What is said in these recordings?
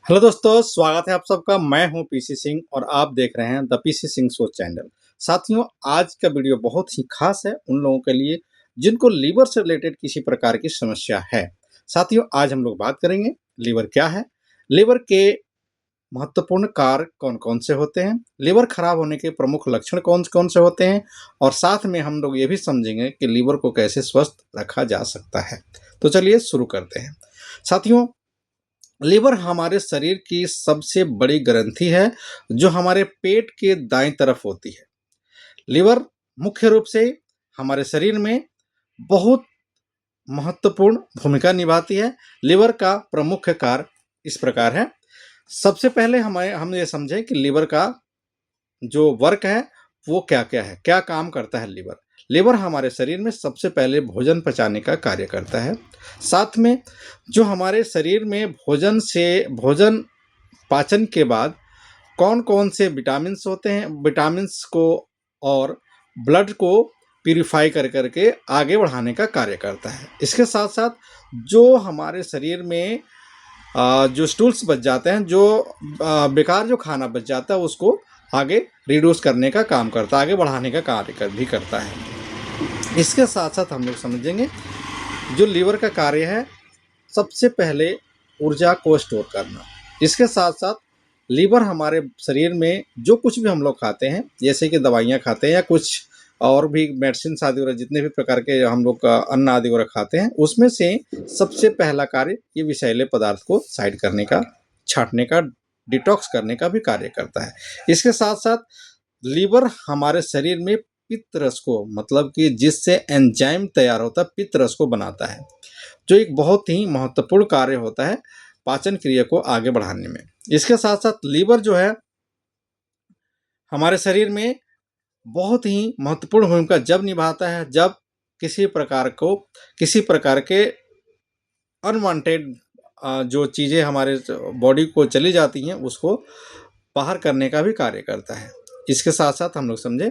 Hello दोस्तों, स्वागत है आप सबका। मैं हूं पीसी सिंह और आप देख रहे हैं the PC Singh show channel. साथियों, आज का वीडियो बहुत ही खास है उन लोगों के लिए जिनको लीवर से रिलेटेड किसी प्रकार की समस्या है। साथियों, आज हम लोग बात करेंगे लीवर क्या है, लीवर के महत्वपूर्ण कार्य कौन-कौन से होते हैं, लीवर खराब होने के प्रमुख लक्षण कौन-कौन से होते हैं और साथ में हम लोग ये भी समझेंगे कि लीवर को कैसे स्वस्थ रखा जा सकता है। तो चलिए शुरू करते हैं। साथियों, लीवर हमारे शरीर की सबसे बड़ी ग्रंथि है जो हमारे पेट के दाईं तरफ होती है। लीवर मुख्य रूप से हमारे शरीर में बहुत महत्वपूर्ण भूमिका निभाती है। लीवर का प्रमुख कार्य इस प्रकार है। सबसे पहले हम ये समझें कि लीवर का जो वर्क है वो क्या-क्या है, क्या काम करता है लीवर। लीवर हमारे शरीर में सबसे पहले भोजन पचाने का कार्य करता है। साथ में जो हमारे शरीर में भोजन पाचन के बाद कौन-कौन से विटामिन्स होते हैं, विटामिन्स को और ब्लड को प्यूरिफाई कर के आगे बढ़ाने का कार्य करता है। इसके साथ-साथ जो हमारे शरीर में जो स्टूल्स बच जाते हैं, बेकार जो खाना बच जाता है उसको आगे रिड्यूस करने का काम करता है, आगे बढ़ाने का कार्य भी करता है। इसके साथ-साथ हम लोग समझेंगे जो लीवर का कार्य है, सबसे पहले ऊर्जा को स्टोर करना। इसके साथ-साथ लीवर हमारे शरीर में जो कुछ भी हम लोग खाते हैं, जैसे कि दवाइयाँ खाते हैं या कुछ और भी मेडिसिन्स आदि वगैरह जितने भी प्रकार के हम लोग का अन्न आदि वगैरह खाते हैं, उसमें से सबसे पहला कार्य ये विषैले पदार्थ को साइड करने का, छाँटने का, डिटॉक्स करने का भी कार्य करता है। इसके साथ-साथ लीवर हमारे शरीर में पित्त रस को, मतलब कि जिससे एंजाइम तैयार होता है, पित्त रस को बनाता है, जो एक बहुत ही महत्वपूर्ण कार्य होता है पाचन क्रिया को आगे बढ़ाने में। इसके साथ-साथ लीवर जो है हमारे शरीर में बहुत ही महत्वपूर्ण भूमिका जब निभाता है जब किसी प्रकार के अनवांटेड जो चीज़ें हमारे बॉडी को चली जाती हैं उसको बाहर करने का भी कार्य करता है। इसके साथ-साथ हम लोग समझें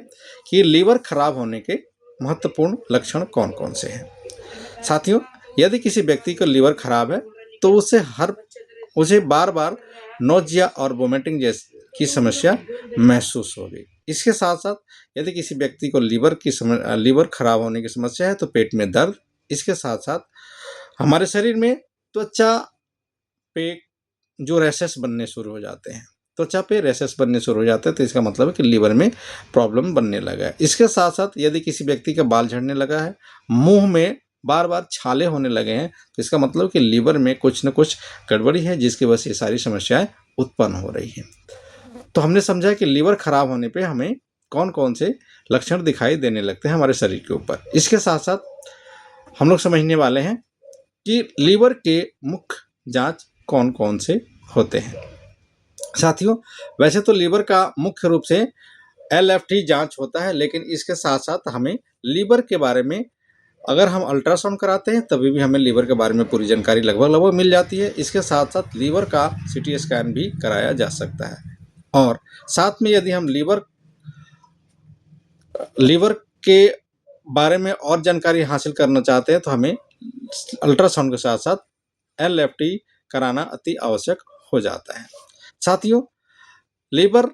कि लीवर खराब होने के महत्वपूर्ण लक्षण कौन-कौन से हैं। साथियों, यदि किसी व्यक्ति का लीवर खराब है तो उसे बार-बार नोज़िया और वोमिटिंग की समस्या महसूस होगी। इसके साथ-साथ यदि किसी व्यक्ति को लीवर खराब होने की समस्या है तो पेट में दर्द। इसके साथ-साथ हमारे शरीर में त्वचा पे जो रैशेस बनने शुरू हो जाते हैं, त्वचा पे रैशेस बनने शुरू हो जाते हैं तो इसका मतलब है कि लीवर में प्रॉब्लम बनने लगा है। इसके साथ-साथ यदि किसी व्यक्ति का बाल झड़ने लगा है, मुँह में बार-बार छाले होने लगे हैं, तो इसका मतलब कि लीवर में कुछ न कुछ गड़बड़ी है जिसकी वजह से ये सारी समस्याएँ उत्पन्न हो रही हैं। तो हमने समझा कि लीवर खराब होने पे हमें कौन-कौन से लक्षण दिखाई देने लगते हैं हमारे शरीर के ऊपर। इसके साथ-साथ हम लोग समझने वाले हैं कि लीवर के मुख्य जाँच कौन-कौन से होते हैं। साथियों, वैसे तो लीवर का मुख्य रूप से एलएफटी जाँच होता है, लेकिन इसके साथ-साथ हमें लीवर के बारे में अगर हम अल्ट्रासाउंड कराते हैं तभी भी हमें लीवर के बारे में पूरी जानकारी लगभग मिल जाती है। इसके साथ-साथ लीवर का सीटी स्कैन भी कराया जा सकता है और साथ में यदि हम लीवर के बारे में और जानकारी हासिल करना चाहते हैं तो हमें अल्ट्रासाउंड के साथ-साथ एलएफटी कराना अति आवश्यक हो जाता है। साथियों, लीवर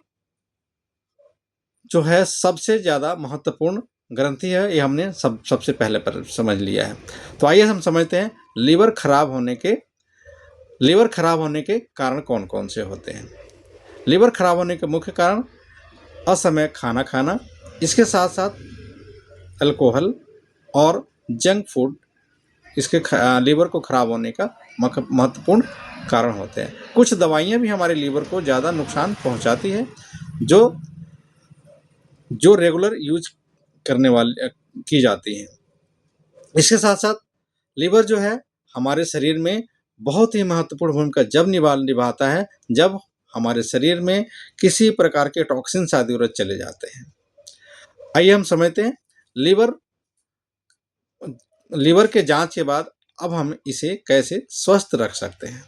जो है सबसे ज़्यादा महत्वपूर्ण ग्रंथि है, ये हमने सबसे पहले पर समझ लिया है। तो आइए हम समझते हैं लीवर खराब होने के कारण कौन-कौन से होते हैं। लीवर खराब होने के मुख्य कारण असमय खाना खाना, इसके साथ-साथ अल्कोहल और जंक फूड लीवर को खराब होने का महत्वपूर्ण कारण होते हैं। कुछ दवाइयाँ भी हमारे लीवर को ज़्यादा नुकसान पहुँचाती है जो रेगुलर यूज की जाती हैं। इसके साथ-साथ लीवर जो है हमारे शरीर में बहुत ही महत्वपूर्ण भूमिका जब निभाता है जब हमारे शरीर में किसी प्रकार के टॉक्सिन्स आदि वगैरह चले जाते हैं। आइए हम समझते हैं लीवर के जाँच के बाद अब हम इसे कैसे स्वस्थ रख सकते हैं।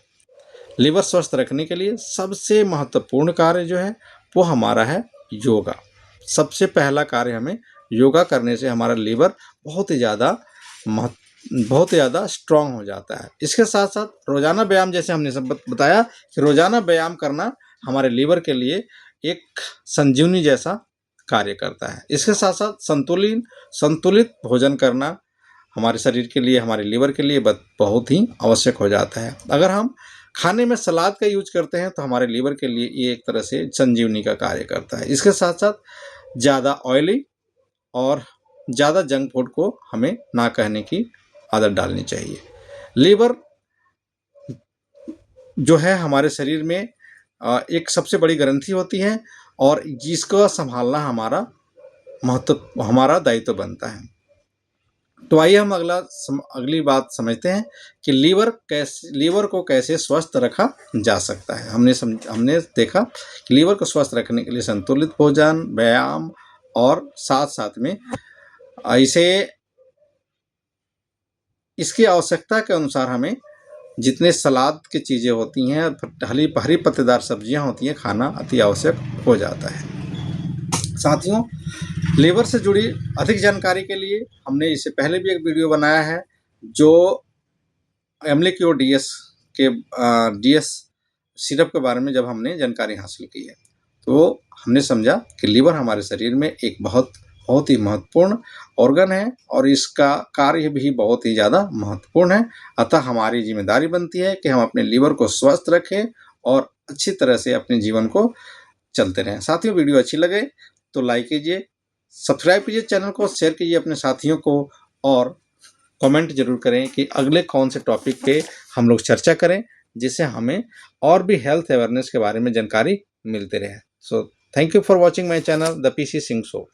लीवर स्वस्थ रखने के लिए सबसे महत्वपूर्ण कार्य जो है वो हमारा है योगा। सबसे पहला कार्य हमें योगा करने से हमारा लीवर बहुत ही ज़्यादा बहुत ज़्यादा स्ट्रांग हो जाता है। इसके साथ साथ रोज़ाना व्यायाम, जैसे हमने सब बताया कि रोज़ाना व्यायाम करना हमारे लीवर के लिए एक संजीवनी जैसा कार्य करता है। इसके साथ साथ संतुलित भोजन करना हमारे शरीर के लिए, हमारे लीवर के लिए बहुत ही आवश्यक हो जाता है। अगर हम खाने में सलाद का यूज करते हैं तो हमारे लीवर के लिए ये एक तरह से संजीवनी का कार्य करता है। इसके साथ साथ ज़्यादा ऑयली और ज़्यादा जंक फूड को हमें ना कहने की आदत डालनी चाहिए। लीवर जो है हमारे शरीर में एक सबसे बड़ी ग्रंथि होती है और जिसको संभालना हमारा दायित्व बनता है। तो आइए हम अगली बात समझते हैं कि लीवर को कैसे स्वस्थ रखा जा सकता है। हमने देखा कि लीवर को स्वस्थ रखने के लिए संतुलित भोजन, व्यायाम और साथ साथ में इसकी आवश्यकता के अनुसार हमें जितने सलाद की चीज़ें होती हैं, हरी पत्तेदार सब्जियां होती हैं, खाना अति आवश्यक हो जाता है। साथियों, लीवर से जुड़ी अधिक जानकारी के लिए हमने इससे पहले भी एक वीडियो बनाया है जो एमलीक्योर डीएस सिरप के बारे में जब हमने जानकारी हासिल की है, तो हमने समझा कि लीवर हमारे शरीर में एक बहुत ही महत्वपूर्ण ऑर्गन है और इसका कार्य भी बहुत ही ज़्यादा महत्वपूर्ण है। अतः हमारी जिम्मेदारी बनती है कि हम अपने लीवर को स्वस्थ रखें और अच्छी तरह से अपने जीवन को चलते रहें। साथियों, वीडियो अच्छी लगे तो लाइक कीजिए, सब्सक्राइब कीजिए चैनल को, शेयर कीजिए अपने साथियों को और कमेंट जरूर करें कि अगले कौन से टॉपिक पे हम लोग चर्चा करें, जिससे हमें और भी हेल्थ अवेयरनेस के बारे में जानकारी मिलती रहे। So thank you for watching my channel the PC Singh show.